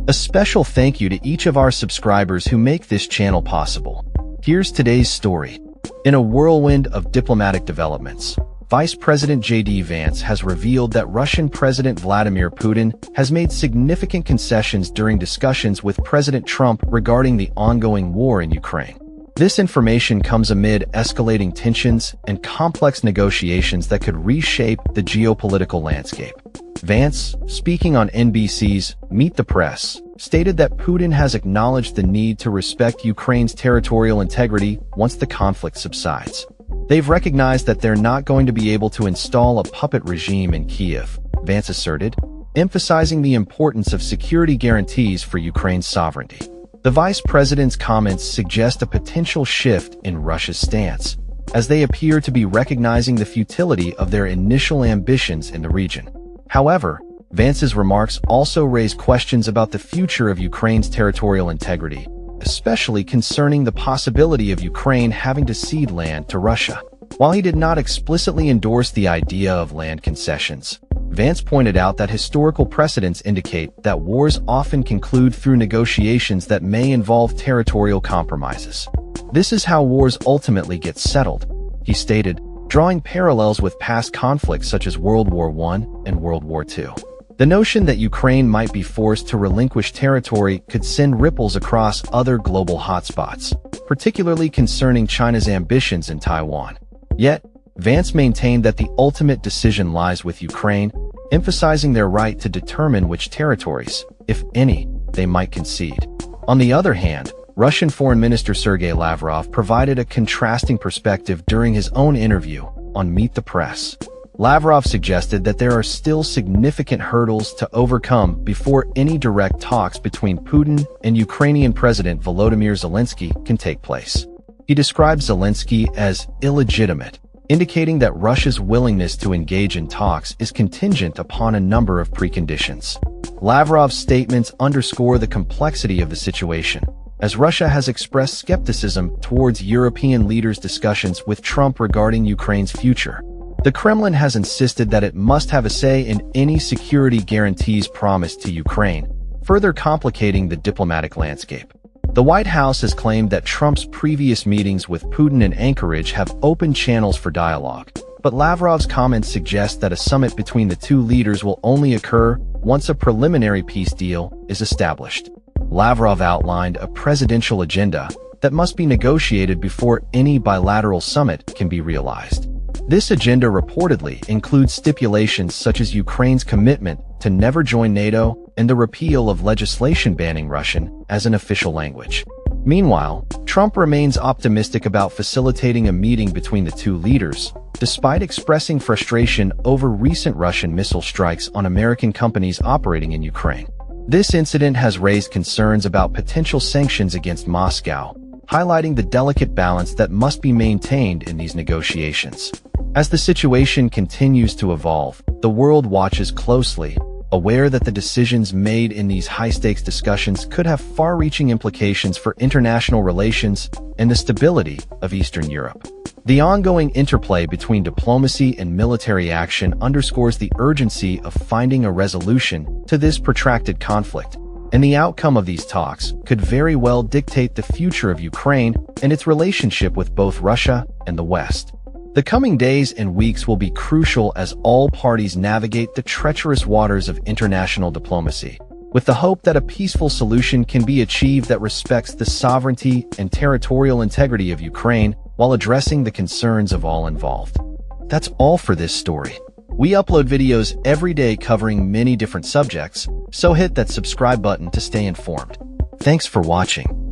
A special thank you to each of our subscribers who make this channel possible. Here's today's story. In a whirlwind of diplomatic developments, Vice President JD Vance has revealed that Russian President Vladimir Putin has made significant concessions during discussions with President Trump regarding the ongoing war in Ukraine. This information comes amid escalating tensions and complex negotiations that could reshape the geopolitical landscape. Vance, speaking on NBC's Meet the Press, stated that Putin has acknowledged the need to respect Ukraine's territorial integrity once the conflict subsides. They've recognized that they're not going to be able to install a puppet regime in Kyiv, Vance asserted, emphasizing the importance of security guarantees for Ukraine's sovereignty. The vice president's comments suggest a potential shift in Russia's stance, as they appear to be recognizing the futility of their initial ambitions in the region. However, Vance's remarks also raise questions about the future of Ukraine's territorial integrity, especially concerning the possibility of Ukraine having to cede land to Russia. While he did not explicitly endorse the idea of land concessions, Vance pointed out that historical precedents indicate that wars often conclude through negotiations that may involve territorial compromises. This is how wars ultimately get settled, he stated, drawing parallels with past conflicts such as World War I and World War II. The notion that Ukraine might be forced to relinquish territory could send ripples across other global hotspots, particularly concerning China's ambitions in Taiwan. Yet, Vance maintained that the ultimate decision lies with Ukraine, emphasizing their right to determine which territories, if any, they might concede. On the other hand, Russian Foreign Minister Sergei Lavrov provided a contrasting perspective during his own interview on Meet the Press. Lavrov suggested that there are still significant hurdles to overcome before any direct talks between Putin and Ukrainian President Volodymyr Zelensky can take place. He described Zelensky as illegitimate, indicating that Russia's willingness to engage in talks is contingent upon a number of preconditions. Lavrov's statements underscore the complexity of the situation, as Russia has expressed skepticism towards European leaders' discussions with Trump regarding Ukraine's future. The Kremlin has insisted that it must have a say in any security guarantees promised to Ukraine, further complicating the diplomatic landscape. The White House has claimed that Trump's previous meetings with Putin in Anchorage have opened channels for dialogue, but Lavrov's comments suggest that a summit between the two leaders will only occur once a preliminary peace deal is established. Lavrov outlined a presidential agenda that must be negotiated before any bilateral summit can be realized. This agenda reportedly includes stipulations such as Ukraine's commitment to never join NATO and the repeal of legislation banning Russian as an official language. Meanwhile, Trump remains optimistic about facilitating a meeting between the two leaders, despite expressing frustration over recent Russian missile strikes on American companies operating in Ukraine. This incident has raised concerns about potential sanctions against Moscow, highlighting the delicate balance that must be maintained in these negotiations. As the situation continues to evolve, the world watches closely, aware that the decisions made in these high-stakes discussions could have far-reaching implications for international relations and the stability of Eastern Europe. The ongoing interplay between diplomacy and military action underscores the urgency of finding a resolution to this protracted conflict, and the outcome of these talks could very well dictate the future of Ukraine and its relationship with both Russia and the West. The coming days and weeks will be crucial as all parties navigate the treacherous waters of international diplomacy, with the hope that a peaceful solution can be achieved that respects the sovereignty and territorial integrity of Ukraine while addressing the concerns of all involved. That's all for this story. We upload videos every day covering many different subjects, so hit that subscribe button to stay informed. Thanks for watching.